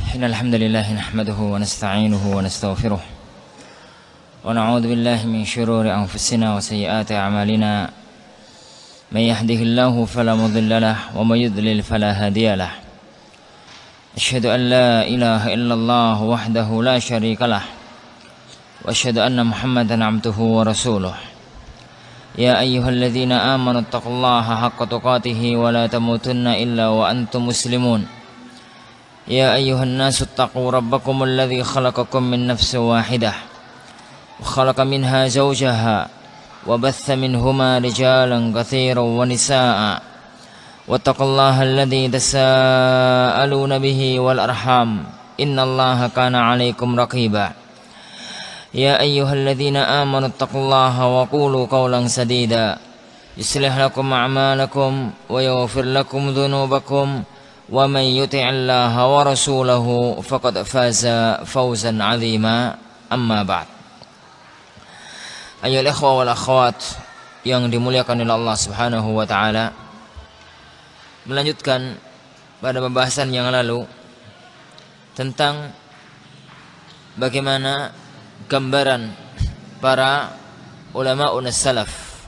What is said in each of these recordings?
إن الحمد لله نحمده ونستعينه ونستغفره ونعوذ بالله من شرور أنفسنا وسيئات أعمالنا من يهده الله فلا مضل له ومن يضلل فلا هادي له أشهد أن لا إله إلا الله وحده لا شريك له وأشهد أن محمدا عبده ورسوله يا أيها الذين آمنوا اتقوا الله حق تقاته ولا تموتن إلا وأنتم مسلمون يا أيها الناس اتقوا ربكم الذي خلقكم من نفس واحدة وخلق منها زوجها وبث منهما رجالا كثيرا ونساء واتقوا الله الذي تساءلون به والأرحام إن الله كان عليكم رقيبا يا أيها الذين آمنوا اتقوا الله وقولوا قولا سديدا يصلح لكم أعمالكم ويغفر لكم ذنوبكم ومن يطع الله ورسوله فقد فاز فوزا عظيما أما بعد. Ayyuhal ikhwah wal akhwat yang dimuliakan oleh Allah Subhanahu wa taala, melanjutkan pada pembahasan yang lalu tentang bagaimana gambaran para ulama'un salaf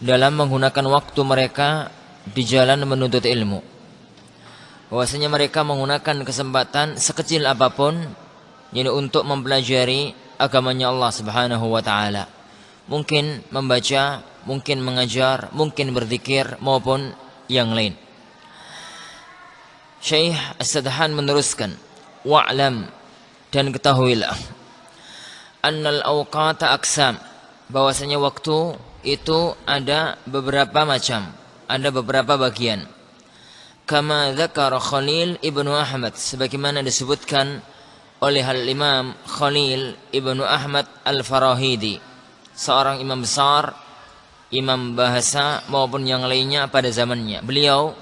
dalam menggunakan waktu mereka di jalan menuntut ilmu. Bahwasanya mereka menggunakan kesempatan sekecil apapun ini untuk mempelajari agamanya Allah Subhanahu wa taala. Mungkin membaca, mungkin mengajar, mungkin berzikir maupun yang lain. Syekh As-Sadhan meneruskan, wa'lam, dan ketahuilah annal awqata aqsam, bahwasanya waktu itu ada beberapa macam, ada beberapa bagian. Kama dzakara Khalil ibnu Ahmad, sebagaimana disebutkan oleh Al-Imam Khalil ibnu Ahmad Al-Farahidi, seorang imam besar, imam bahasa maupun yang lainnya pada zamannya. Beliau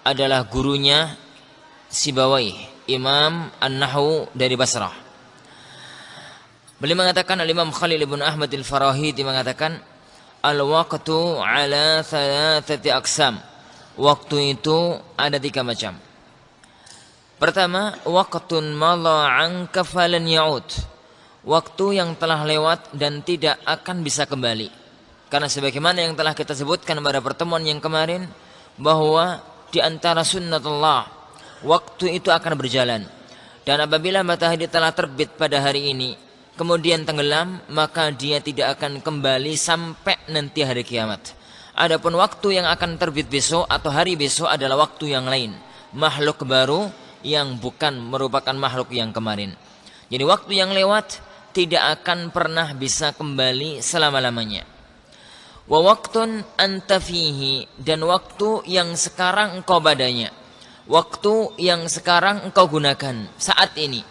adalah gurunya Sibawayh, imam An-Nahwu dari Basrah. Beliau mengatakan, Al-Imam Khalil ibnu Ahmad Al-Farahidi mengatakan, al-waqtu ala thalathati aqsam, waktu itu ada 3 macam. Pertama, waqtun mala anka falan ya'ud, waktu yang telah lewat dan tidak akan bisa kembali. Karena sebagaimana yang telah kita sebutkan pada pertemuan yang kemarin, bahwa di antara sunnatullah, waktu itu akan berjalan. Dan apabila matahari telah terbit pada hari ini kemudian tenggelam, maka dia tidak akan kembali sampai nanti hari kiamat. Adapun waktu yang akan terbit besok atau hari besok adalah waktu yang lain, makhluk baru yang bukan merupakan makhluk yang kemarin. Jadi waktu yang lewat tidak akan pernah bisa kembali selama-lamanya. Wa waqtun anta fihi, dan waktu yang sekarang engkau padanya, waktu yang sekarang engkau gunakan saat ini.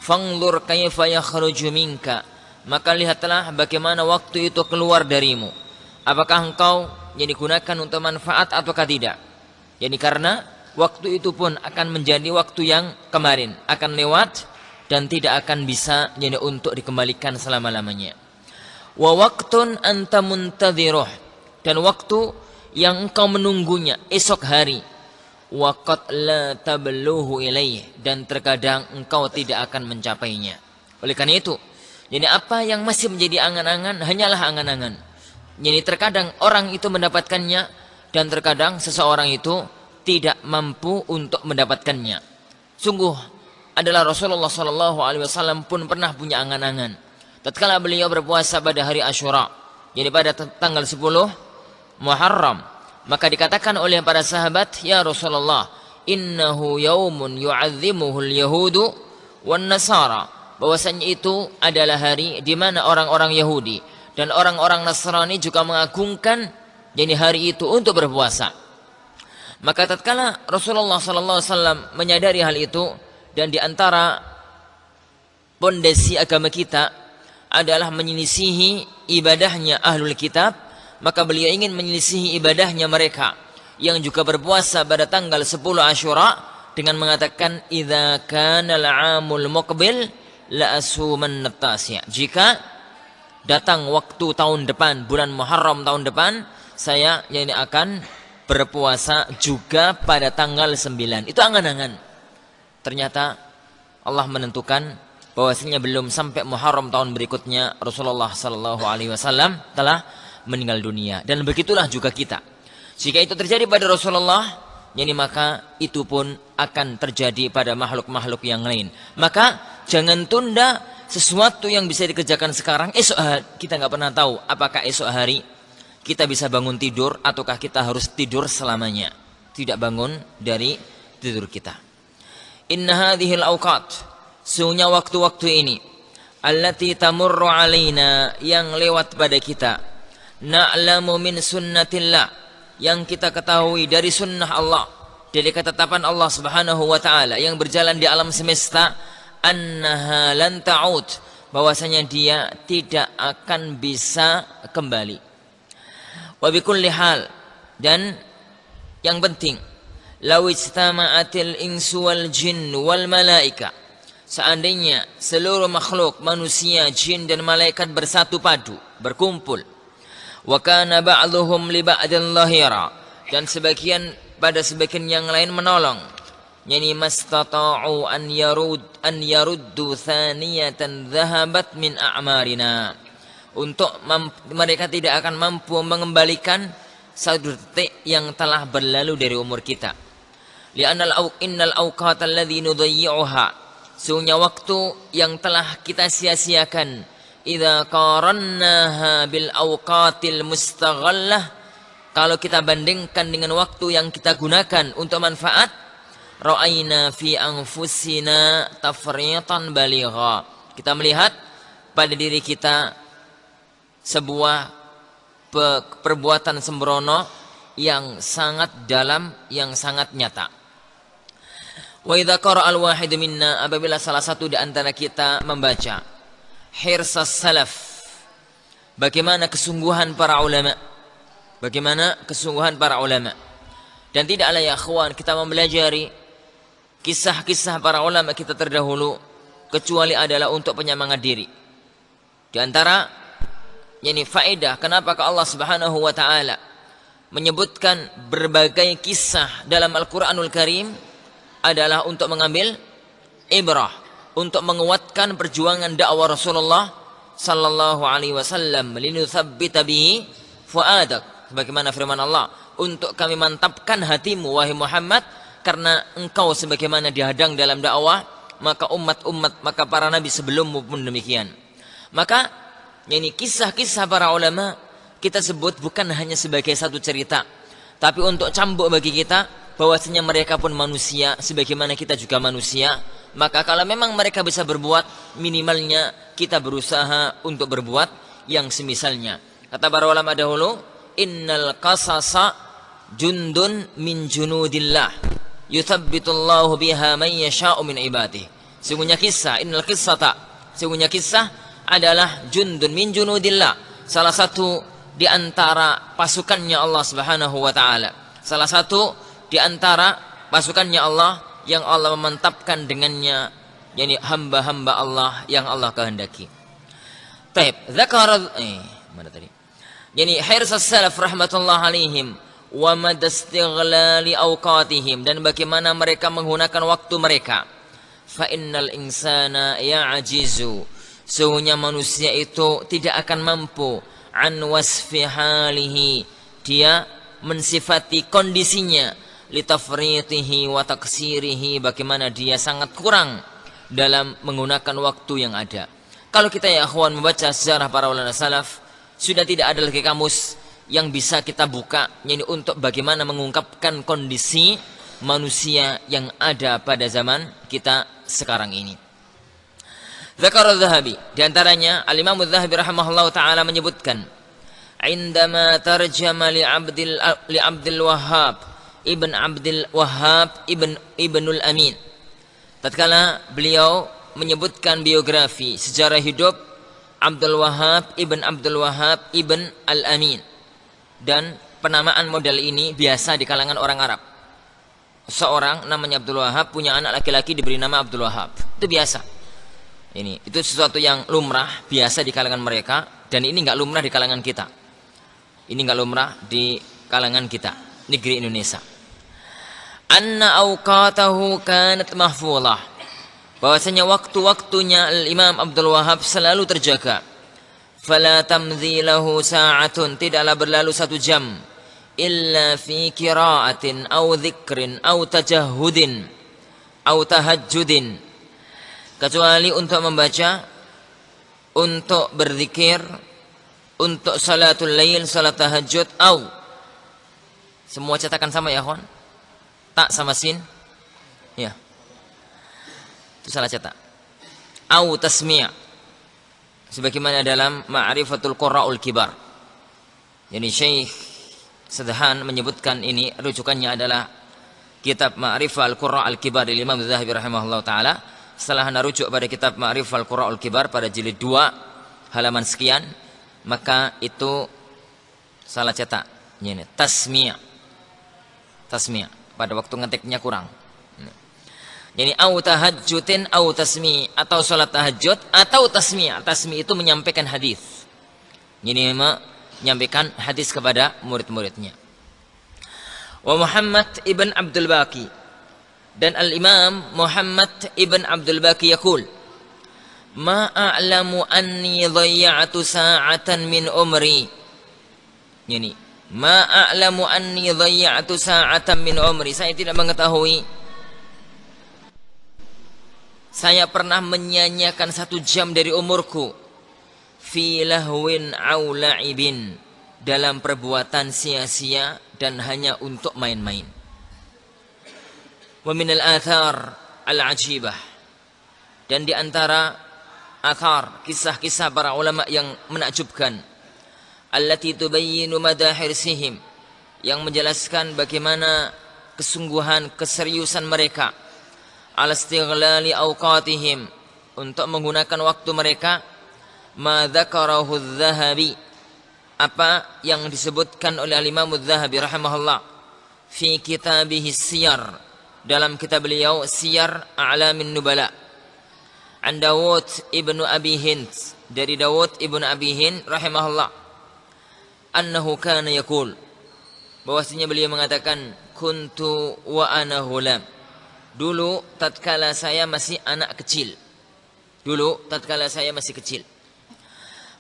Fanglur kaifa yakhruju minka, maka lihatlah bagaimana waktu itu keluar darimu. Apakah engkau yang digunakan untuk manfaat ataukah tidak? Jadi karena waktu itu pun akan menjadi waktu yang kemarin, akan lewat dan tidak akan bisa jadi untuk dikembalikan selama-lamanya. Wa waqtun anta muntadhiruh, dan waktu yang engkau menunggunya esok hari. Wa qad la tablughu ilaih, dan terkadang engkau tidak akan mencapainya. Oleh karena itu, jadi apa yang masih menjadi angan-angan hanyalah angan-angan. Jadi terkadang orang itu mendapatkannya dan terkadang seseorang itu tidak mampu untuk mendapatkannya. Sungguh adalah Rasulullah SAW pun pernah punya angan-angan. Tatkala beliau berpuasa pada hari Asyura, jadi pada tanggal 10 Muharram, maka dikatakan oleh para sahabat, ya Rasulullah, innahu yaumun yu'azzimuhul yahudu wan nasara, bahwasanya itu adalah hari di mana orang-orang Yahudi dan orang-orang Nasrani juga mengagungkan jadi hari itu untuk berpuasa. Maka tatkala Rasulullah SAW menyadari hal itu, dan di antara pondasi agama kita adalah menyelisihi ibadahnya ahlul kitab, maka beliau ingin menyelisihi ibadahnya mereka yang juga berpuasa pada tanggal 10 Asyura dengan mengatakan, idza kana al-'amul muqbil la asuman natasya, jika datang waktu tahun depan, bulan Muharram tahun depan, saya yang akan berpuasa juga pada tanggal 9. Itu angan-angan. Ternyata Allah menentukan bahwasanya belum sampai Muharram tahun berikutnya Rasulullah sallallahu alaihi wasallam telah meninggal dunia. Dan begitulah juga kita. Jika itu terjadi pada Rasulullah, yani maka itu pun akan terjadi pada makhluk-makhluk yang lain. Maka jangan tunda sesuatu yang bisa dikerjakan sekarang. Esok hari kita nggak pernah tahu apakah esok hari kita bisa bangun tidur ataukah kita harus tidur selamanya, tidak bangun dari tidur kita. Inna hadhil awqat, sungguhnya waktu-waktu ini, allati tamurru alaina, yang lewat pada kita, na'lamu min sunnatillah, yang kita ketahui dari sunnah Allah, dari ketetapan Allah Subhanahu wa taala yang berjalan di alam semesta, annaha lan ta'ud, bahwasanya dia tidak akan bisa kembali. Wa bikulli hal, dan yang penting, law ijtama'atil insu wal jin wal malaika, seandainya seluruh makhluk manusia, jin dan malaikat bersatu padu, berkumpul, wa kana ba'dhuhum li ba'din dhahira, dan sebagian pada sebagian yang lain menolong, yani mastata'u an yaruddu thaniyatan dhahabat min a'marina, untuk mereka tidak akan mampu mengembalikan satu detik yang telah berlalu dari umur kita. Li'annal innal awqat alladhi nudayyi'uha, sungguhnya waktu yang telah kita sia-siakan, idza qarannaha bil awqatil mustaghallah, kalau kita bandingkan dengan waktu yang kita gunakan untuk manfaat, ra'ayna fi anfusina tafritan baligha, kita melihat pada diri kita sebuah perbuatan sembrono yang sangat dalam, yang sangat nyata. Wa idza qara'a al-wahid minna, apabila salah satu di antara kita membaca hirsas salaf, bagaimana kesungguhan para ulama, bagaimana kesungguhan para ulama. Dan tidaklah ya akhwan kita mempelajari kisah-kisah para ulama kita terdahulu kecuali adalah untuk penyemangat diri. Di antara yani faedah kenapa Allah Subhanahu wa taala menyebutkan berbagai kisah dalam Al-Qur'anul Karim adalah untuk mengambil ibrah, untuk menguatkan perjuangan dakwah Rasulullah sallallahu alaihi wasallam, linutsabbita bihi fuadak, sebagaimana firman Allah, untuk kami mantapkan hatimu wahai Muhammad, karena engkau sebagaimana dihadang dalam dakwah, maka umat-umat, maka para nabi sebelummu pun demikian. Maka ini kisah-kisah para ulama kita sebut bukan hanya sebagai satu cerita, tapi untuk cambuk bagi kita bahwasanya mereka pun manusia sebagaimana kita juga manusia. Maka kalau memang mereka bisa berbuat, minimalnya kita berusaha untuk berbuat yang semisalnya. Kata para ulama dahulu, innal qasasa jundun min junudillah yuthabbitullahu biha man yasha'u min ibadihi. Sungguhnya kisah, innal qissata, sungguhnya kisah adalah jundun min junudillah, salah satu di antara pasukannya Allah Subhanahu wa taala, salah satu di antara pasukannya Allah yang Allah memantapkan dengannya, yakni hamba-hamba Allah yang Allah kehendaki. Taib, dzakara mana tadi? Yani hirsas salaf rahmatullah alaihim wa madastighlali awqatihim, dan bagaimana mereka menggunakan waktu mereka. Fa innal insana ya'jizu, sesungguhnya manusia itu tidak akan mampu an wasfi halihi, dia mensifati kondisinya, litafritihi wa taksirihi, bagaimana dia sangat kurang dalam menggunakan waktu yang ada. Kalau kita ya akhwan membaca sejarah para ulama salaf, sudah tidak ada lagi kamus yang bisa kita buka ini untuk bagaimana mengungkapkan kondisi manusia yang ada pada zaman kita sekarang ini. Dzakara Adz-Dzahabi, di antaranya Al-Imam Adz-Dzahabi rahimahullah taala menyebutkan, indama tarjama li Abdul Wahhab ibn Abdul Wahhab ibnul Amin, tatkala beliau menyebutkan biografi sejarah hidup Abdul Wahhab ibn Abdul Wahhab ibn Al-Amin, dan penamaan model ini biasa di kalangan orang Arab. Seorang namanya Abdul Wahhab punya anak laki-laki diberi nama Abdul Wahhab, itu biasa. Itu sesuatu yang lumrah, biasa di kalangan mereka, dan ini enggak lumrah di kalangan kita. Ini enggak lumrah di kalangan kita, negeri Indonesia. Anna awqatahu kanat mahfulah, bahwasanya waktu-waktunya Al-Imam Abdul Wahhab selalu terjaga. Fala tamdhi lahu sa'atun, tidaklah berlalu 1 jam illa fi qira'atin aw dzikrin aw tajahhudin aw tahajjudin, kecuali untuk membaca, untuk berzikir, untuk salatul lail, salat tahajud, au semua cetakan sama ya kawan, tak sama sin ya, itu salah cetak, au tasmi', sebagaimana dalam Ma'rifatul Qurra'ul Kibar. Jadi Syekh Sadhan menyebutkan ini, rujukannya adalah kitab Ma'rifah Al-Qurra' Al-Kibar dari Imam Az-Zahabi rahimahullah ta'ala. Setelah anda rujuk pada kitab Ma'rifah Al-Qurra' Al-Kibar pada jilid 2 halaman sekian, maka itu salah cetak. Ini tasmi', pada waktu ngetiknya kurang. Jadi au tahajjudin au tasmi', atau salat tahajud atau tasmi'. Tasmi' itu menyampaikan hadis. Ini menyampaikan hadis kepada murid-muridnya. Wa Muhammad ibn Abdul Baqi, dan Al-Imam Muhammad ibn Abdul Baqi yaqul, ma a'lamu anni dhayya'tu sa'atan min umri. Yani ma a'lamu anni dhayya'tu sa'atan min umri, saya tidak mengetahui saya pernah menyanyiakan 1 jam dari umurku fi lahwin aw la'ibin, dalam perbuatan sia-sia dan hanya untuk main-main. Wa minal athar al-ajibah, dan di antara athar, kisah-kisah para ulama yang menakjubkan, allati tubayyinu madahirsihim, yang menjelaskan bagaimana kesungguhan, keseriusan mereka, ala istighlali awqatihim, untuk menggunakan waktu mereka, ma dzakarahu adz-Dzahabi, apa yang disebutkan oleh Al-Imam adz-Dzahabi rahimahullah fi kitabih Siyar, dalam kitab beliau Siyar A'lamin Nubala, an Dawud ibnu Abi Hind, dari Dawud ibnu Abi Hind rahimahullah, annahu kana yaqul, bahwasanya beliau mengatakan, kuntu wa ana hulam, dulu tatkala saya masih anak kecil,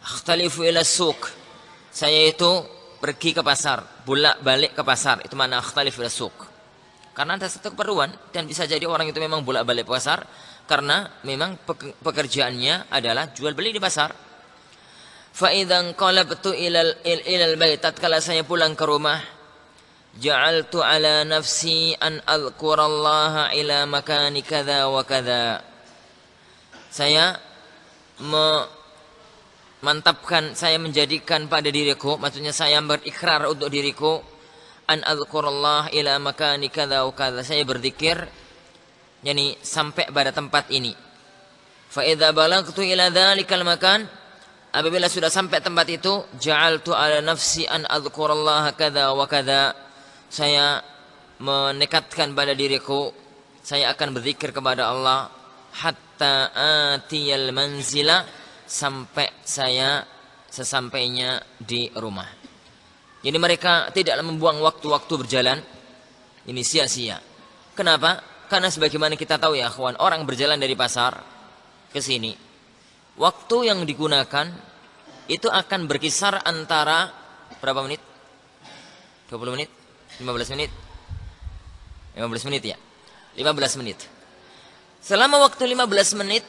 akhtalifu ila suq, saya itu pergi ke pasar, bolak-balik ke pasar, itu mana akhtalifu ila suq, karena ada satu keperluan, dan bisa jadi orang itu memang bolak-balik ke pasar karena memang pekerjaannya adalah jual beli di pasar. Fa idzan qalabtu ilal bait, tatkala saya pulang ke rumah, ja'altu ala nafsi an adhkurallaha ila makani kadza wa kadza, saya memantapkan, saya menjadikan pada diriku, maksudnya saya berikrar untuk diriku, an adhkurallah ila makani kadza wa kadza, saya berzikir yakni sampai pada tempat ini. Fa idza balagtu ila dzalikal makan, apabila sudah sampai tempat itu, ja'altu ala nafsi an adhkurallaha kadza wa kadza, saya menekatkan pada diriku, saya akan berzikir kepada Allah hatta atiyal manzila, sampai saya sesampainya di rumah. Jadi mereka tidaklah membuang waktu-waktu berjalan ini sia-sia. Kenapa? Karena sebagaimana kita tahu ya akhwan, orang berjalan dari pasar ke sini, waktu yang digunakan itu akan berkisar antara berapa menit? 20 menit? 15 menit? 15 menit ya? 15 menit. Selama waktu 15 menit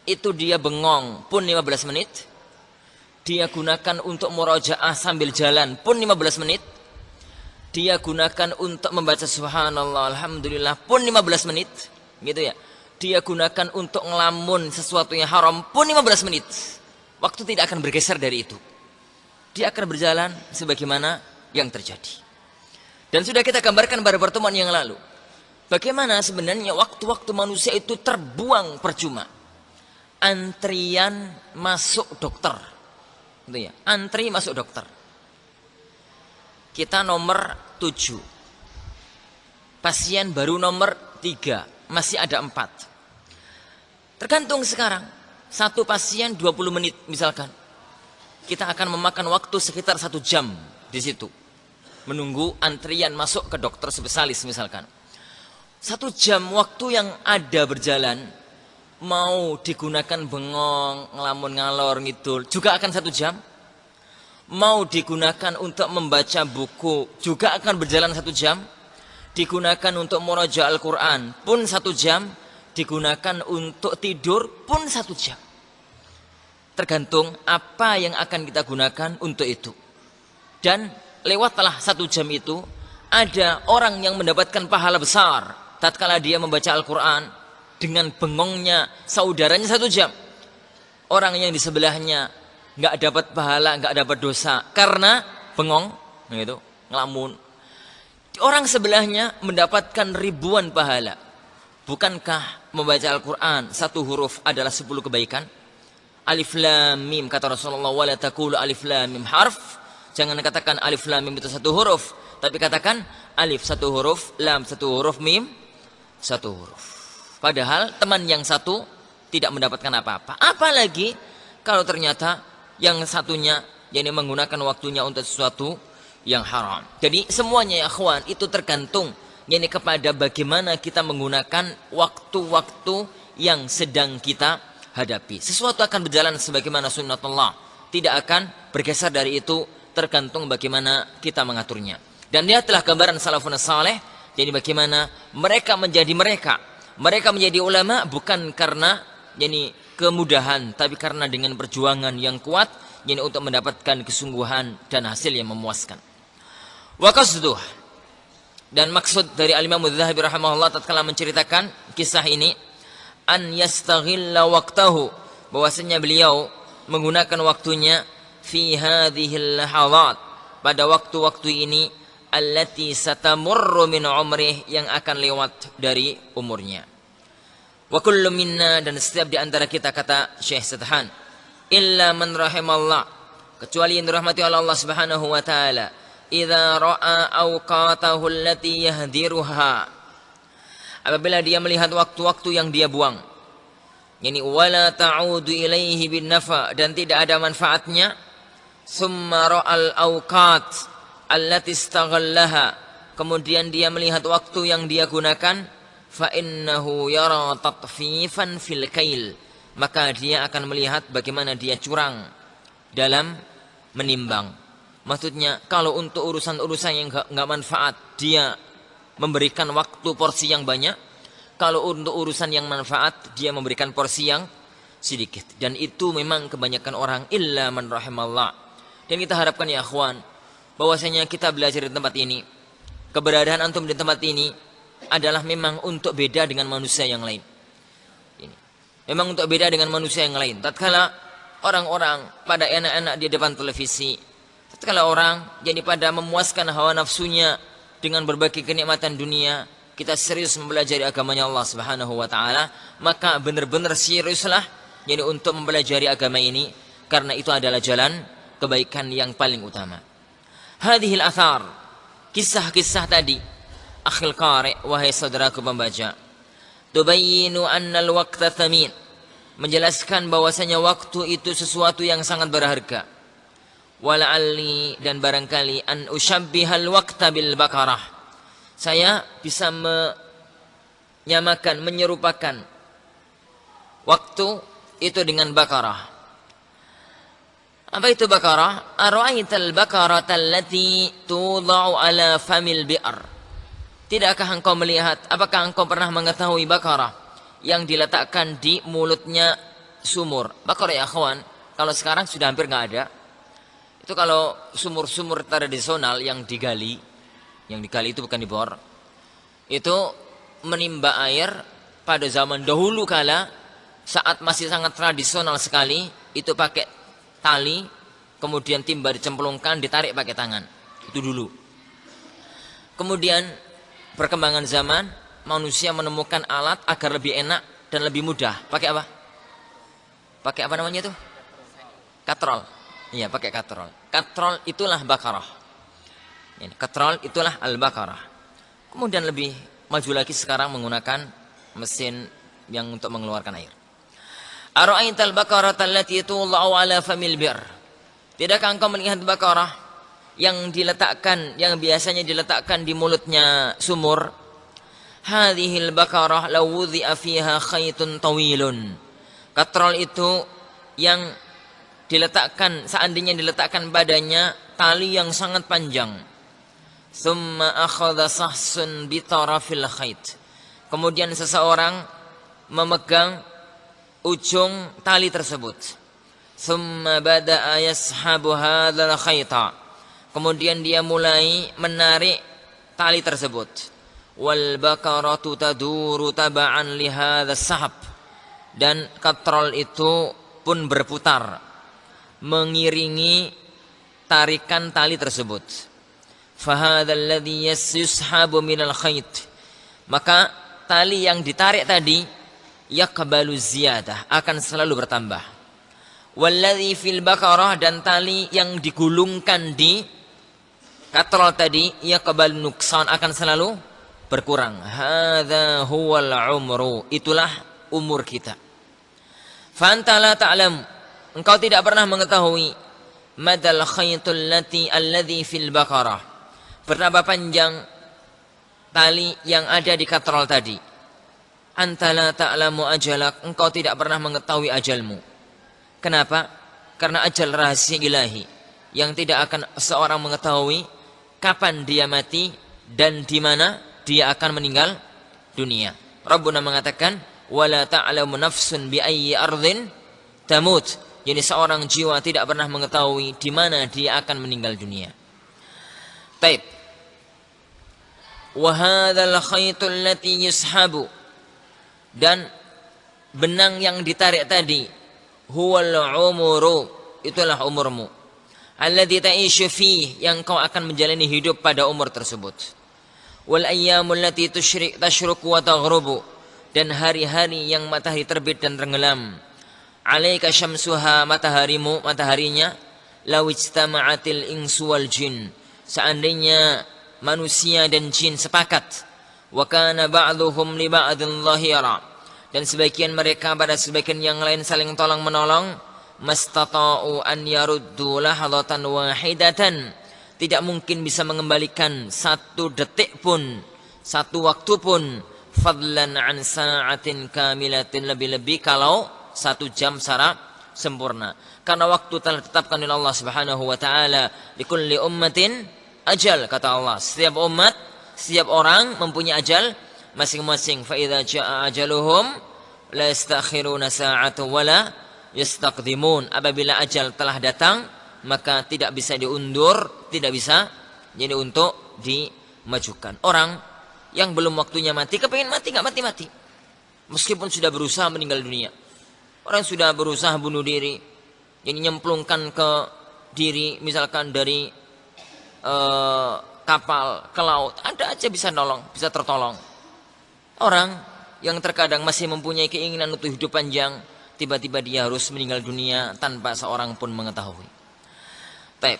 itu dia bengong pun 15 menit. Dia gunakan untuk murajaah sambil jalan pun 15 menit. Dia gunakan untuk membaca subhanallah alhamdulillah pun 15 menit. Gitu ya. Dia gunakan untuk ngelamun sesuatu yang haram pun 15 menit. Waktu tidak akan bergeser dari itu. Dia akan berjalan sebagaimana yang terjadi. Dan sudah kita gambarkan pada pertemuan yang lalu, bagaimana sebenarnya waktu-waktu manusia itu terbuang percuma. Antrian masuk dokter, gitu ya. Antri masuk dokter. Kita nomor 7, pasien baru nomor 3, masih ada 4. Tergantung sekarang, satu pasien 20 menit misalkan, kita akan memakan waktu sekitar 1 jam di situ, menunggu antrian masuk ke dokter spesialis misalkan. 1 jam waktu yang ada berjalan, mau digunakan bengong, ngelamun ngalor ngidul juga akan 1 jam. Mau digunakan untuk membaca buku juga akan berjalan 1 jam. Digunakan untuk murajaah Al-Quran pun 1 jam. Digunakan untuk tidur pun 1 jam. Tergantung apa yang akan kita gunakan untuk itu. Dan lewatlah 1 jam itu, ada orang yang mendapatkan pahala besar tatkala dia membaca Al-Quran dengan bengongnya saudaranya 1 jam. Orang yang di sebelahnya nggak dapat pahala, nggak dapat dosa karena bengong, gitu, ngelamun. Orang sebelahnya mendapatkan ribuan pahala. Bukankah membaca Al-Quran 1 huruf adalah 10 kebaikan? Alif lam mim, kata Rasulullah, wala taqulu alif lam mim harf. Jangan katakan alif lam mim itu 1 huruf, tapi katakan alif 1 huruf, lam 1 huruf, mim 1 huruf. Padahal teman yang satu tidak mendapatkan apa-apa. Apalagi kalau ternyata yang satunya yang menggunakan waktunya untuk sesuatu yang haram. Jadi semuanya ya akhwan itu tergantung kepada bagaimana kita menggunakan waktu-waktu yang sedang kita hadapi. Sesuatu akan berjalan sebagaimana sunnatullah, tidak akan bergeser dari itu, tergantung bagaimana kita mengaturnya. Dan lihatlah gambaran salafun saleh, jadi bagaimana mereka menjadi ulama bukan karena kemudahan, tapi karena dengan perjuangan yang kuat untuk mendapatkan kesungguhan dan hasil yang memuaskan. Wa qasduh, dan maksud dari Al-Imam Adz-Dzahabi rahimahullah tatkala menceritakan kisah ini, an yastaghilla waqtahu, bahwasanya beliau menggunakan waktunya fi hadhil lahadhat, pada waktu-waktu ini, allati satamurru min umrih, yang akan lewat dari umurnya. Wa kullu minna, dan setiap di antara kita, kata Syekh Sadhan, illa man rahimallah, kecuali yang dirahmati oleh Allah Subhanahu wa taala, idza ra'a awqatahu allati yahdiruha, apabila dia melihat waktu-waktu yang dia buang, wala ta'udu ilaihi bin nafa, dan tidak ada manfaatnya, summa ra'al awqat allati istaghallaha, kemudian dia melihat waktu yang dia gunakan, fa innahu yara tatfifan fil kail, maka dia akan melihat bagaimana dia curang dalam menimbang. Maksudnya kalau untuk urusan-urusan yang enggak manfaat dia memberikan waktu porsi yang banyak, kalau untuk urusan yang manfaat dia memberikan porsi yang sedikit. Dan itu memang kebanyakan orang, illa man rahimallah. Dan kita harapkan ya akhwan, bahwasanya kita belajar di tempat ini, keberadaan antum di tempat ini adalah memang untuk beda dengan manusia yang lain. Memang untuk beda dengan manusia yang lain. Tatkala orang-orang pada enak-enak di depan televisi, tatkala orang pada memuaskan hawa nafsunya dengan berbagai kenikmatan dunia, kita serius mempelajari agamanya Allah Subhanahu wa taala, maka benar-benar seriuslah untuk mempelajari agama ini, karena itu adalah jalan kebaikan yang paling utama. Hadhil athar, kisah-kisah tadi, akhil qari, wahai saudaraku pembaca, tubayyinu anna al-waqta thamin, menjelaskan bahwasanya waktu itu sesuatu yang sangat berharga. Wala'alli, dan barangkali, an usyabbihal waqta bil bakarah, saya bisa menyamakan, menyerupakan waktu itu dengan bakarah. Apa itu bakarah? Ara'aital bakarata allati tudha'u ala famil bi'r, tidakkah engkau melihat, apakah engkau pernah mengetahui bakarah yang diletakkan di mulutnya sumur? Bakarah ya akhwan, kalau sekarang sudah hampir nggak ada. Itu kalau sumur-sumur tradisional yang digali itu bukan dibor, itu menimba air pada zaman dahulu kala, saat masih sangat tradisional sekali, itu pakai tali, kemudian timba dicemplungkan, ditarik pakai tangan. Itu dulu. Kemudian perkembangan zaman, manusia menemukan alat agar lebih enak dan lebih mudah. Pakai apa? Pakai apa namanya itu? Katrol. Iya, pakai katrol. Katrol itulah bakarah. Katrol itulah al-bakarah. Kemudian lebih maju lagi sekarang menggunakan mesin yang untuk mengeluarkan air. Ara'aital bakarata allati tudha'u ala famil bir, tidakkah engkau melihat bakarah yang biasanya diletakkan di mulutnya sumur? hadhil bakarah law wudhi'a fiha khaytun tawilun. Katrol itu yang diletakkan, seandainya diletakkan padanya tali yang sangat panjang. Thumma akhadha sahsun bi tarafil khayt. Kemudian seseorang memegang ujung tali tersebut. Thumma bada'a yashabu hadzal khayta. Kemudian dia mulai menarik tali tersebut. Wal bakaratu taduru taba'an li hadzal sahab. Dan katrol itu pun berputar mengiringi tarikan tali tersebut. Fahadzal ladzi yushabu minal khayt. Maka tali yang ditarik tadi yaqbalu ziyadah, akan selalu bertambah. Walladzi fil bakarah, dan tali yang digulungkan di katrol tadi yaqbalu nuksan, akan selalu berkurang. Hadza huwal umru, itulah umur kita. Fa anta la ta'lam, engkau tidak pernah mengetahui madal khaytul alladhi fil bakarah, berapa panjang tali yang ada di katrol tadi. Anta la ta'lamu ajalak, engkau tidak pernah mengetahui ajalmu. Kenapa? Karena ajal rahasia ilahi yang tidak akan seorang mengetahui kapan dia mati dan di mana dia akan meninggal dunia. Rabbuna mengatakan wala ta'lamu nafsun bi ayyi ardhin tamut. Jadi seorang jiwa tidak pernah mengetahui di mana dia akan meninggal dunia. Taib. Wa hadzal khaytul lati yushabu, dan benang yang ditarik tadi huwal umuru, itulah umurmu. Alladzi ta'ishu fihi, yang kau akan menjalani hidup pada umur tersebut. Wal ayyamul lati tashruqu wa taghrubu, dan hari-hari yang matahari terbit dan tenggelam. Alaika syamsuha, mataharinya. Law ijtama'atil insu wal jin, seandainya manusia dan jin sepakat. Wa kana ba'dhuhum li ba'dhin dhahira, dan sebagian mereka pada sebagian yang lain saling tolong menolong. Mastata'u an yaruddu lahadatan wahidatan, tidak mungkin bisa mengembalikan satu detik pun, satu waktu pun. Fadlan an sa'atin kamilatin, lebih-lebih kalau 1 jam secara sempurna. Karena waktu telah ditetapkan oleh Allah Subhanahu wa taala. Likulli ummatin ajal, kata Allah. Setiap umat, setiap orang mempunyai ajal masing-masing. Fa idza jaa ajaluhum la yastakhiruna sa'atan wa la yastaqdimun. Apabila ajal telah datang, maka tidak bisa diundur, tidak bisa jadi untuk dimajukan. Orang yang belum waktunya mati, kepingin mati, nggak mati-mati, meskipun sudah berusaha meninggal dunia. Orang sudah berusaha bunuh diri, jadi nyemplungkan ke diri, misalkan dari kapal ke laut, ada aja bisa nolong, bisa tertolong. Orang yang terkadang masih mempunyai keinginan untuk hidup panjang, tiba-tiba dia harus meninggal dunia tanpa seorang pun mengetahui. Baik.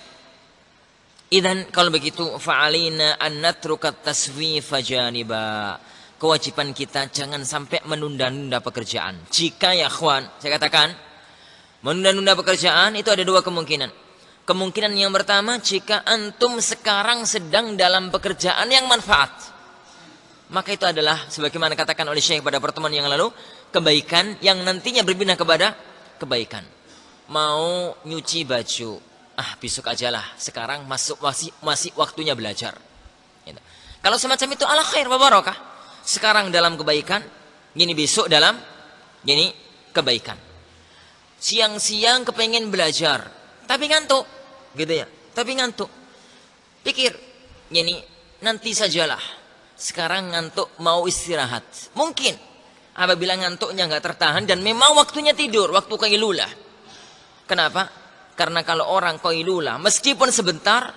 Idzan kalau begitu fa'alina an natruka taswifa janiba. Kewajiban kita jangan sampai menunda-nunda pekerjaan. Jika ya ikhwan, saya katakan menunda-nunda pekerjaan itu ada 2 kemungkinan. Kemungkinan yang pertama, jika antum sekarang sedang dalam pekerjaan yang manfaat, maka itu adalah sebagaimana katakan oleh Syekh pada pertemuan yang lalu, kebaikan yang nantinya berpindah kepada kebaikan. Mau nyuci baju, besok aja lah, sekarang masih waktunya belajar. Gitu. Kalau semacam itu ala khair wa barakah. Sekarang dalam kebaikan, gini besok dalam gini kebaikan. Siang-siang kepengen belajar, tapi ngantuk, gitu ya. Tapi ngantuk. Pikir, gini nanti sajalah. Sekarang ngantuk mau istirahat. Mungkin apabila ngantuknya nggak tertahan dan memang waktunya tidur, waktu qailulah. Kenapa? Karena kalau orang qailulah, meskipun sebentar,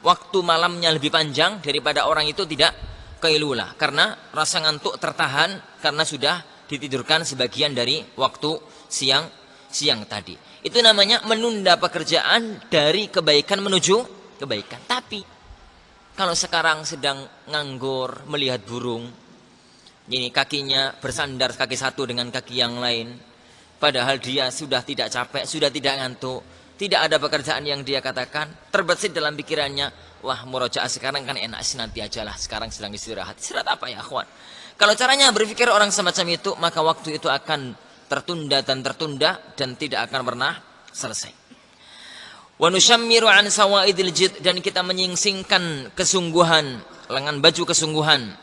waktu malamnya lebih panjang daripada orang itu tidak qailulah. Karena rasa ngantuk tertahan karena sudah ditidurkan sebagian dari waktu siang tadi. Itu namanya menunda pekerjaan dari kebaikan menuju kebaikan. Tapi kalau sekarang sedang nganggur melihat burung, ini kakinya bersandar kaki satu dengan kaki yang lain, padahal dia sudah tidak capek, sudah tidak ngantuk, tidak ada pekerjaan yang dia katakan, terbesit dalam pikirannya, wah murojaah sekarang kan enak, nanti aja lah, sekarang sedang istirahat. Istirahat apa ya akhwan? Kalau caranya berpikir orang semacam itu, maka waktu itu akan tertunda dan tidak akan pernah selesai. Wa nushammiru an sawaidil jid, dan kita menyingsingkan kesungguhan, lengan baju kesungguhan.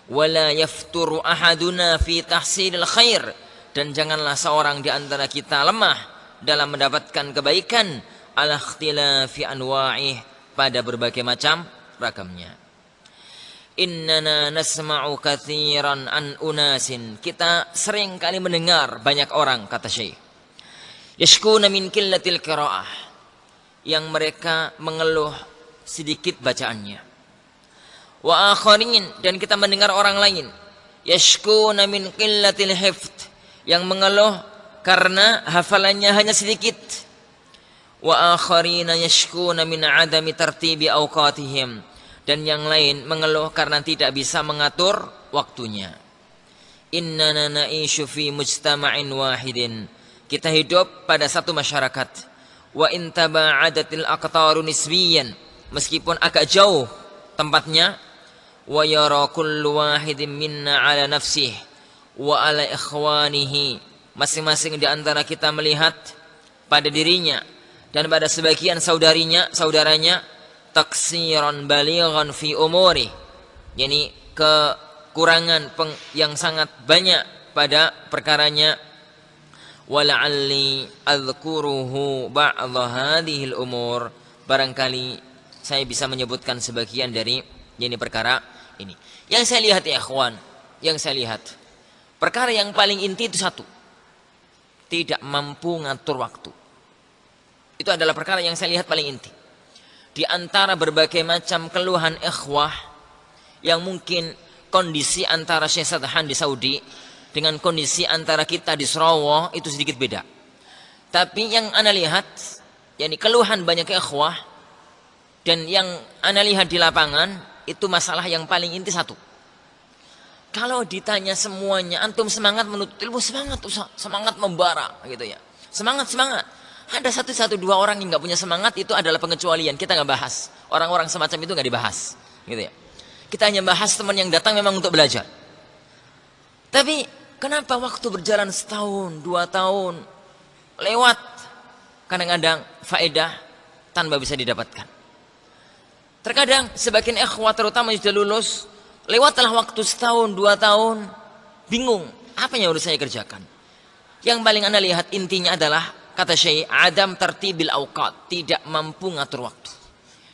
Wala yafturu ahaduna fi tahsilil khair, dan janganlah seorang di antara kita lemah dalam mendapatkan kebaikan, ala ikhtilafi anwa'ih, pada berbagai macam ragamnya. Innana nasma'u katsiran an unasin, kita sering kali mendengar banyak orang, kata Syekh, yashkuna min qillatil qiraah, yang mereka mengeluh sedikit bacaannya. Wa akharin, dan kita mendengar orang lain, yashkuna min qillatil hifdz, yang mengeluh karena hafalannya hanya sedikit. Wa akharina yashkuna min adami tartibi awqatihim, dan yang lain mengeluh karena tidak bisa mengatur waktunya. Innana na'ishu fi mujtama'in wahidin, kita hidup pada satu masyarakat. Wa in taba'adatil aqtaru nisbiyan, meskipun agak jauh tempatnya. Wa yara kullu wahidin minna ala nafsihi wa ala ikhwanihi, masing-masing di antara kita melihat pada dirinya dan pada sebagian saudaranya, taksiran balighan fi umuri, yakni kekurangan yang sangat banyak pada perkaranya. Wala'alli adhkuruhu ba'dha hadhil umur, barangkali saya bisa menyebutkan sebagian dari perkara ini. Yang saya lihat ya ikhwan, perkara yang paling inti itu satu, tidak mampu ngatur waktu. Itu adalah perkara yang saya lihat paling inti. Di antara berbagai macam keluhan ikhwah, yang mungkin kondisi antara Syekh Sadhan di Saudi dengan kondisi antara kita di Sarawak itu sedikit beda. Tapi yang ana lihat, keluhan banyak ikhwah, dan yang ana lihat di lapangan, itu masalah yang paling inti satu. Kalau ditanya semuanya, antum semangat menuntut ilmu, semangat membara gitu ya. Semangat. Ada satu dua orang yang nggak punya semangat, itu adalah pengecualian. Kita nggak bahas. Orang-orang semacam itu nggak dibahas, gitu ya. Kita hanya bahas teman yang datang memang untuk belajar. Tapi kenapa waktu berjalan setahun, 2 tahun lewat, kadang-kadang faedah tanpa bisa didapatkan. Terkadang sebagian ikhwah terutama yang sudah lulus, lewatlah waktu setahun, 2 tahun, bingung apa yang harus saya kerjakan. Yang paling anda lihat intinya adalah, kata Syekh, adam tertibil awqat, tidak mampu ngatur waktu.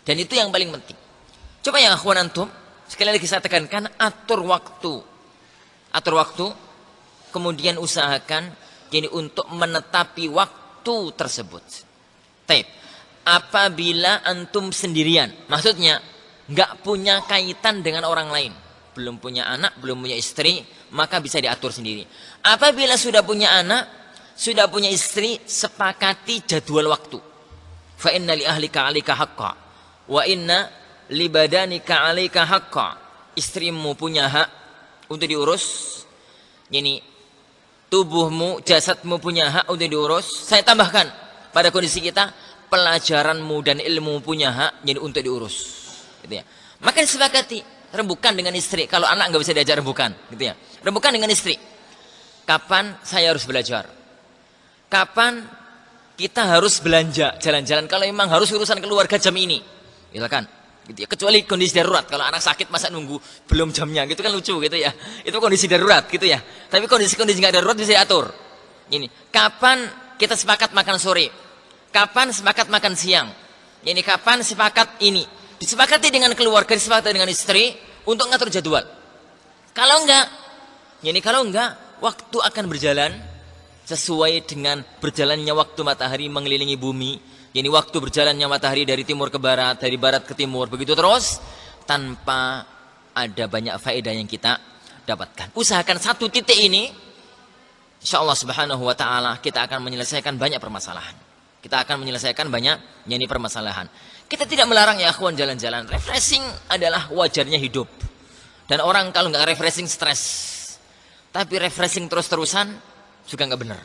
Dan itu yang paling penting. Coba ya ikhwan antum, sekali lagi saya tekankan, atur waktu, kemudian usahakan untuk menetapi waktu tersebut. Taib. Apabila antum sendirian, maksudnya nggak punya kaitan dengan orang lain, belum punya anak, belum punya istri, maka bisa diatur sendiri. Apabila sudah punya anak, sudah punya istri, sepakati jadwal waktu. Fa inna li ahlika 'alaika haqqa wa inna li badanika 'alaika haqqa. Istrimu punya hak untuk diurus. Tubuhmu, jasadmu punya hak untuk diurus. Saya tambahkan pada kondisi kita, pelajaranmu dan ilmu punya hak untuk diurus, gitu ya. Maka disepakati rembukan dengan istri. Kalau anak nggak bisa diajak rembukan, gitu ya. Rembukan dengan istri. Kapan saya harus belajar? Kapan kita harus belanja, jalan-jalan? Kalau memang harus urusan keluarga jam ini, silakan. Gitu ya. Kecuali kondisi darurat. Kalau anak sakit masa nunggu belum jamnya, gitu kan lucu, gitu ya. Itu kondisi darurat, gitu ya. Tapi kondisi nggak darurat bisa diatur. Kapan kita sepakat makan sore? Kapan sepakat makan siang? Kapan sepakat ini? Disepakati dengan keluarga, disepakati dengan istri untuk ngatur jadwal. Kalau enggak, waktu akan berjalan sesuai dengan berjalannya waktu matahari mengelilingi bumi. Waktu berjalannya matahari dari timur ke barat, dari barat ke timur, begitu terus, tanpa ada banyak faedah yang kita dapatkan. Usahakan satu titik ini, insyaallah subhanahu wa ta'ala, kita akan menyelesaikan banyak permasalahan. Permasalahan. Kita tidak melarang ya akhwan jalan-jalan. Refreshing adalah wajarnya hidup. Dan orang kalau nggak refreshing stres. Tapi refreshing terus-terusan juga nggak benar.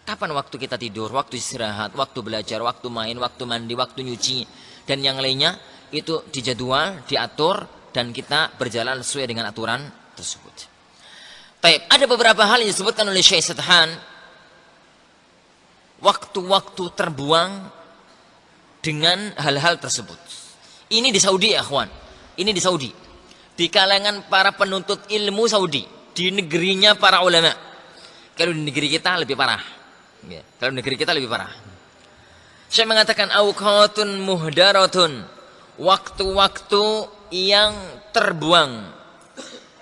Kapan waktu kita tidur, waktu istirahat, waktu belajar, waktu main, waktu mandi, waktu nyuci, dan yang lainnya itu dijadwal, diatur, dan kita berjalan sesuai dengan aturan tersebut. Taib, ada beberapa hal yang disebutkan oleh Syekh Sadhan, waktu-waktu terbuang dengan hal-hal tersebut. Ini di Saudi ya akhwan, ini di Saudi, di kalangan para penuntut ilmu Saudi, di negerinya para ulama. Kalau di negeri kita lebih parah ya, kalau di negeri kita lebih parah. Saya mengatakan awqatun muhdaratun, waktu-waktu yang terbuang,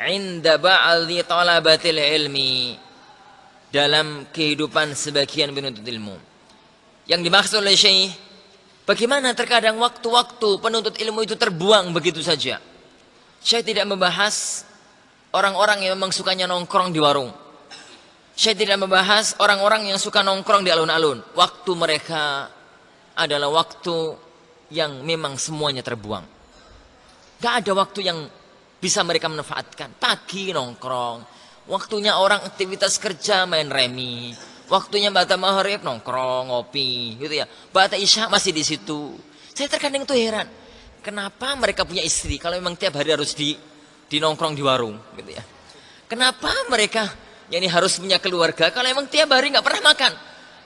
inda ba'dhi talabatil ilmi, dalam kehidupan sebagian penuntut ilmu. Yang dimaksud oleh Syekh, bagaimana terkadang waktu-waktu penuntut ilmu itu terbuang begitu saja. Syekh tidak membahas orang-orang yang memang sukanya nongkrong di warung. Syekh tidak membahas orang-orang yang suka nongkrong di alun-alun. Waktu mereka adalah waktu yang memang semuanya terbuang. Gak ada waktu yang bisa mereka manfaatkan. Pagi nongkrong, waktunya orang aktivitas kerja main remi, waktunya ba'da maghrib nongkrong, ngopi, gitu ya. Ba'da isya masih di situ. Saya terkadang itu heran, kenapa mereka punya istri kalau memang tiap hari harus di nongkrong di warung, gitu ya. Kenapa mereka ini harus punya keluarga kalau memang tiap hari nggak pernah makan.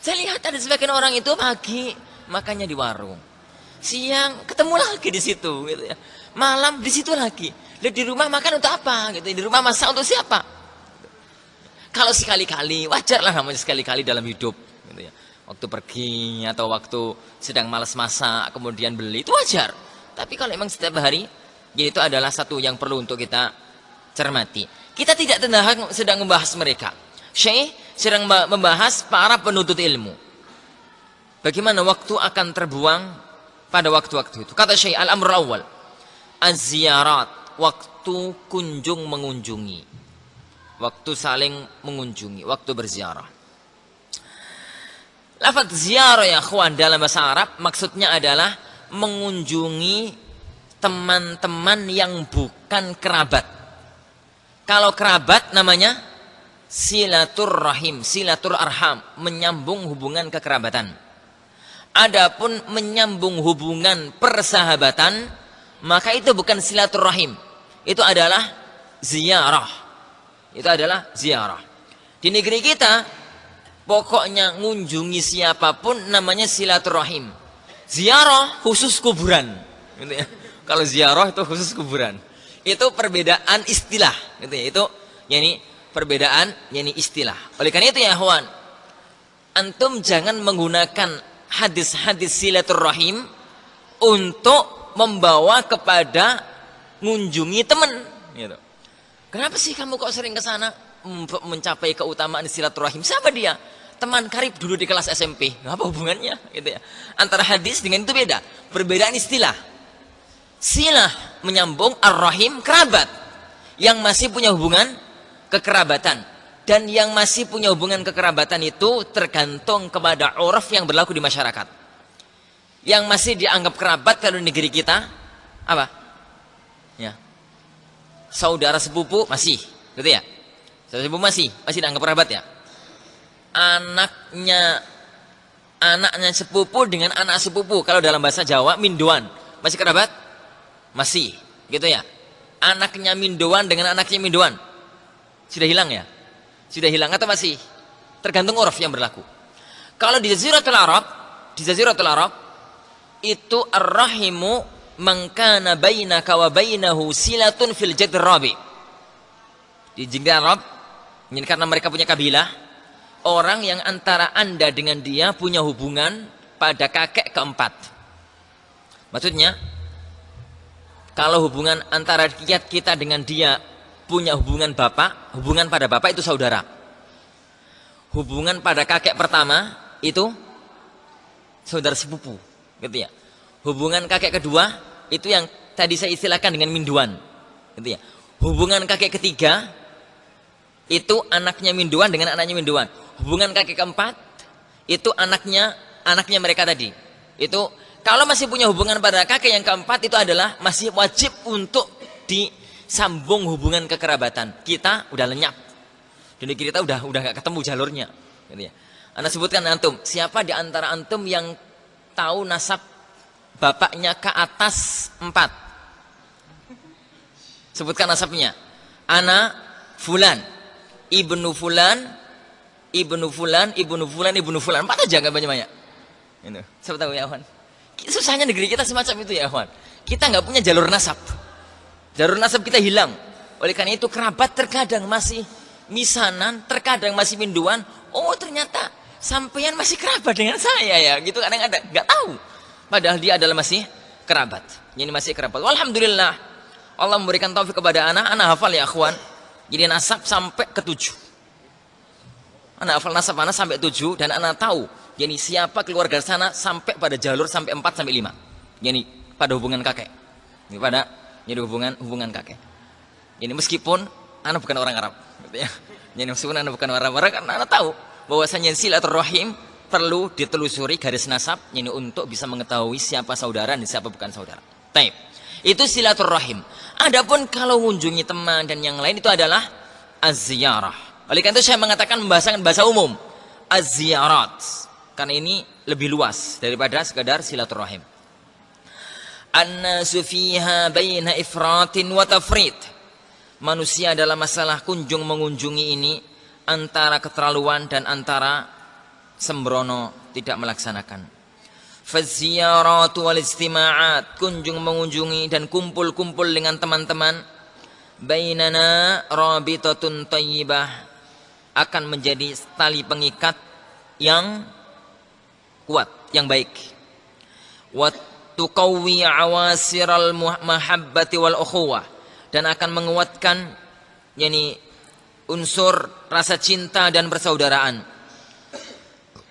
Saya lihat ada sebagian orang itu pagi makannya di warung, siang ketemu lagi di situ, gitu ya. Malam di situ lagi. Lihat di rumah makan untuk apa? Gitu. Di rumah masak untuk siapa? Kalau sekali-kali, wajar lah namanya sekali-kali dalam hidup. Gitu ya. Waktu pergi atau waktu sedang malas masak, kemudian beli, itu wajar. Tapi kalau memang setiap hari, ya itu adalah satu yang perlu untuk kita cermati. Kita tidak sedang membahas mereka. Syekh sedang membahas para penuntut ilmu. Bagaimana waktu akan terbuang pada waktu-waktu itu. Kata Syekh, al-amr awal, az-ziyarat, waktu kunjung mengunjungi, waktu saling mengunjungi, waktu berziarah. Lafaz ziarah ya akhwan dalam bahasa Arab maksudnya adalah mengunjungi teman-teman yang bukan kerabat. Kalau kerabat namanya silaturrahim, silatur arham, menyambung hubungan kekerabatan. Adapun menyambung hubungan persahabatan, maka itu bukan silaturrahim, itu adalah ziarah. Itu adalah ziarah. Di negeri kita, pokoknya ngunjungi siapapun namanya silaturrahim. Ziarah khusus kuburan. Gitu ya. Kalau ziarah itu khusus kuburan. Itu perbedaan istilah. Gitu ya. Itu yani perbedaan yani istilah. Oleh karena itu ya akhwan, antum jangan menggunakan hadis-hadis silaturrahim untuk membawa kepada ngunjungi teman. Gitu. Kenapa sih kamu kok sering ke sana mencapai keutamaan silaturahim? Siapa dia? Teman karib dulu di kelas SMP. Apa hubungannya? Gitu ya. Antara hadis dengan itu beda. Perbedaan istilah. Silah menyambung, ar-rahim kerabat yang masih punya hubungan kekerabatan. Dan yang masih punya hubungan kekerabatan itu tergantung kepada uraf yang berlaku di masyarakat. Yang masih dianggap kerabat kalau di negeri kita apa? Ya. Saudara sepupu masih, gitu ya. Saudara sepupu masih dianggap kerabat ya. Anaknya sepupu dengan anak sepupu kalau dalam bahasa Jawa minduan, masih kerabat? Masih, gitu ya. Anaknya minduan dengan anaknya minduan sudah hilang ya? Sudah hilang atau masih? Tergantung uraf yang berlaku. Kalau di Jaziratul Arab itu ar-rahimu man kana bainaka wa bainahu silatun fil jadd rabi. Di Jazirah Arab, ini karena mereka punya kabilah, orang yang antara Anda dengan dia punya hubungan pada kakek keempat. Maksudnya, kalau hubungan antara kita dengan dia punya hubungan bapak, hubungan pada bapak itu saudara. Hubungan pada kakek pertama itu saudara sepupu, gitu ya. Hubungan kakek kedua itu yang tadi saya istilahkan dengan minduan, gitu ya. Hubungan kakek ketiga itu anaknya minduan dengan anaknya minduan. Hubungan kakek keempat itu anaknya mereka tadi. Itu kalau masih punya hubungan pada kakek yang keempat itu adalah masih wajib untuk disambung hubungan kekerabatan. Kita udah lenyap. Jadi kita udah nggak ketemu jalurnya, gitu ya. Anda sebutkan antum, siapa di antara antum yang tahu nasab bapaknya ke atas 4? Sebutkan nasabnya. Ana fulan, ibnu fulan, ibnu fulan, ibnu fulan, ibnu fulan. 4 aja nggak banyak-banyak. Itu. Siapa tahu ya, Awan? Susahnya negeri kita semacam itu ya, Awan. Kita nggak punya jalur nasab. Jalur nasab kita hilang. Oleh karena itu kerabat terkadang masih misanan, terkadang masih minduan. Oh ternyata sampean masih kerabat dengan saya ya, gitu kadang-kadang nggak tahu. Padahal dia adalah masih kerabat. Ini masih kerabat. Alhamdulillah Allah memberikan taufik kepada anak hafal ya akhwan. Jadi nasab sampai ke 7. Anak hafal nasab anak sampai 7 dan anak tahu. Jadi siapa keluarga sana sampai pada jalur sampai 4 sampai 5. Jadi pada hubungan kakek. Ini pada jadi hubungan kakek. Ini meskipun anak bukan orang Arab, gitu ya. Jadi meskipun anak bukan orang Arab, karena anak tahu bahwasanya silaturahim perlu ditelusuri garis nasab ini untuk bisa mengetahui siapa saudara dan siapa bukan saudara. Taib. Itu silaturahim. Adapun kalau mengunjungi teman dan yang lain itu adalah az-ziyarah. Oleh karena itu saya mengatakan membahasakan bahasa umum az-ziyarat karena ini lebih luas daripada sekadar silaturahim. An-nasu fiha baina ifratin wa tafrit. Manusia dalam masalah kunjung mengunjungi ini antara keterlaluan dan antara sembrono tidak melaksanakan. Faziyaratu wal istima'at, kunjung mengunjungi dan kumpul-kumpul dengan teman-teman, bainana rabitatun thayyibah, akan menjadi tali pengikat yang kuat, yang baik. Wa tuqawwi awasiral mahabbati wal ukhuwah, dan akan menguatkan yakni unsur rasa cinta dan persaudaraan.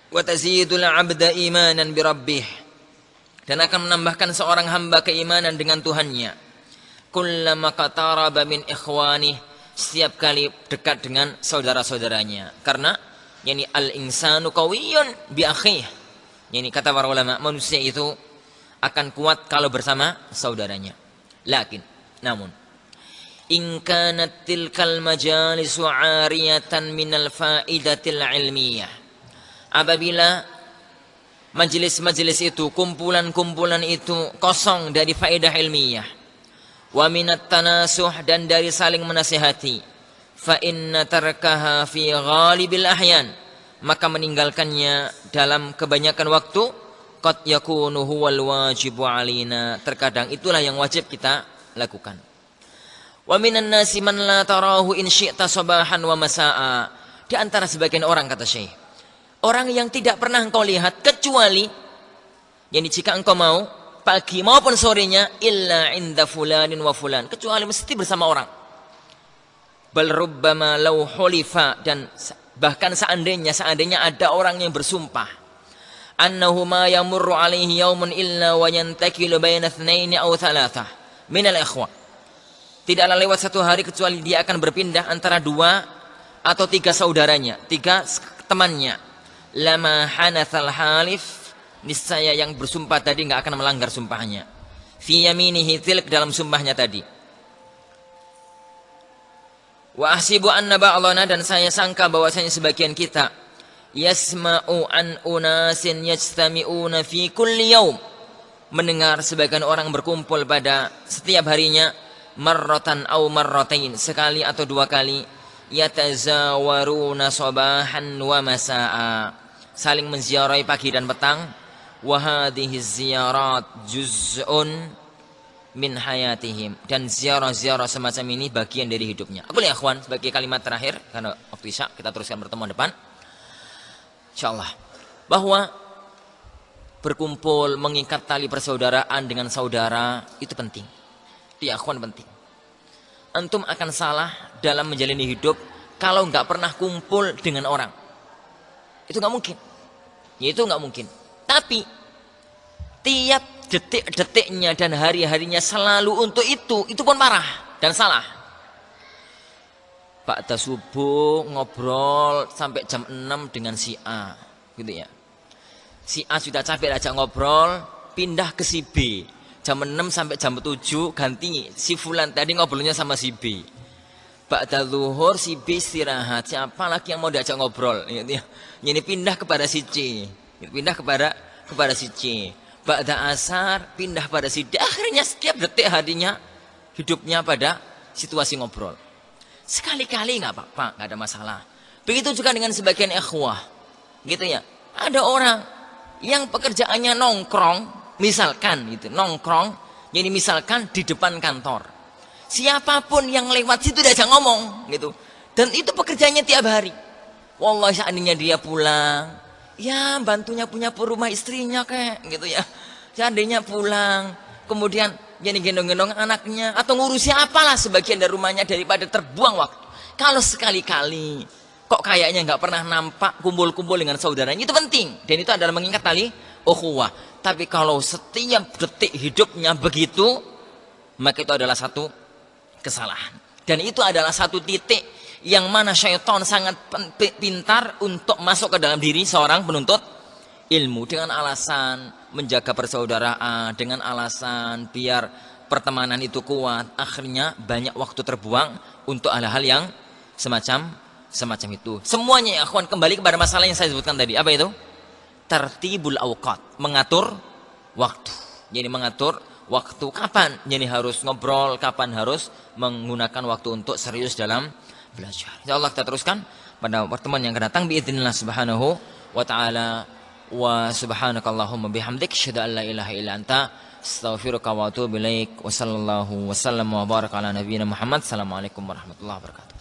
Wa tazidul 'abda imanan bi rabbih, dan akan menambahkan seorang hamba keimanan dengan Tuhannya. Kullama qataraba min ikhwanih, setiap kali dekat dengan saudara-saudaranya. Karena yakni al-insanu qawiyyun bi akhih. Yani kata para ulama, manusia itu akan kuat kalau bersama saudaranya. Namun in kanat tilkal majalisu 'ariyatan minal faidatil ilmiyah, apabila majelis-majelis itu, kumpulan-kumpulan itu kosong dari faedah ilmiah, wa minat tanasuh, dan dari saling menasihati, fa inna tarkaha fi ghalibil ahyan, maka meninggalkannya dalam kebanyakan waktu qad yakunu huwal wajibu alina, terkadang itulah yang wajib kita lakukan. Wa minan nasi man la tarahu in syi'ta sabahan wa masaa, di antara sebagian orang, kata Syekh, orang yang tidak pernah engkau lihat kecuali yani jika engkau mau pagi maupun sorenya, illa inda fulanin wa fulan, kecuali mesti bersama orang. Bal rubbama law hulifa, dan bahkan seandainya ada orang yang bersumpah, annahu ma yamurru alaihi yaumun illa wa yantakilu baina itsnaini aw thalathah min al-ikhwa, tidaklah lewat satu hari kecuali dia akan berpindah antara 2 atau 3 saudaranya, 3 temannya. Lama hanathal halif, niscaya yang bersumpah tadi nggak akan melanggar sumpahnya. Fi yaminihi tilk, dalam sumpahnya tadi. Wa ahsibu anna ba'dana, dan saya sangka bahwasanya sebagian kita, yasma'u an unasin yajtami'una fi kulli yaum, mendengar sebagian orang berkumpul pada setiap harinya, marratan aw marratain, sekali atau 2 kali, yatazawaruna sabahan wa masaa, saling menziarahi pagi dan petang. Wa hadhihi ziyarat juz'un min hayatihim, dan ziarah-ziarah semacam ini bagian dari hidupnya. Aku lihat akhwan, sebagai kalimat terakhir karena waktu isya, kita teruskan pertemuan depan insyaallah, bahwa berkumpul mengikat tali persaudaraan dengan saudara itu penting. Ya akhwan, penting. Antum akan salah dalam menjalani hidup kalau nggak pernah kumpul dengan orang. Itu nggak mungkin. Ya itu nggak mungkin. Tapi tiap detik-detiknya dan hari-harinya selalu untuk itu pun marah dan salah. Ba'da subuh ngobrol sampai jam 6 dengan si A, gitu ya. Si A sudah capek ajak ngobrol, pindah ke si B. Jam 6 sampai jam 7 ganti si fulan tadi ngobrolnya sama si B. Ba'da zuhur si B istirahat, siapa lagi yang mau diajak ngobrol, gitu ya. Ini pindah kepada si C, pindah kepada si C. Ba'da asar pindah pada si D. Akhirnya setiap detik harinya hidupnya pada situasi ngobrol. Sekali-kali nggak apa-apa, nggak ada masalah. Begitu juga dengan sebagian ikhwah, gitu ya. Ada orang yang pekerjaannya nongkrong, misalkan gitu, nongkrong, jadi misalkan di depan kantor. Siapapun yang lewat situ diajak ngomong, gitu. Dan itu pekerjaannya tiap hari. Wallahi seandainya dia pulang, ya bantunya punya rumah istrinya kayak gitu ya. Seandainya pulang, kemudian jadi gendong-gendong anaknya atau ngurusi apalah sebagian dari rumahnya daripada terbuang waktu. Kalau sekali-kali kok kayaknya nggak pernah nampak kumpul-kumpul dengan saudaranya, itu penting dan itu adalah mengikat tali ukhuwah. Tapi kalau setiap detik hidupnya begitu, maka itu adalah satu kesalahan. Dan itu adalah satu titik yang mana syaitan sangat pintar untuk masuk ke dalam diri seorang penuntut ilmu dengan alasan menjaga persaudaraan, dengan alasan biar pertemanan itu kuat. Akhirnya banyak waktu terbuang untuk hal-hal yang semacam itu. Semuanya ya akhwan kembali kepada masalah yang saya sebutkan tadi. Apa itu? Tertibul awqat, mengatur waktu. Jadi mengatur waktu kapan jadi harus ngobrol, kapan harus menggunakan waktu untuk serius dalam belajar. Insyaallah kita teruskan pada pertemuan yang akan datang biidznillah subhanahu wa taala. Wa subhanakallahumma bihamdik asyhadu an la ilaha illa anta astaghfiruka wa atubu ilaik. Wa sallallahu wasallam wa baraka ala nabiyyina Muhammad. Assalamualaikum warahmatullahi wabarakatuh.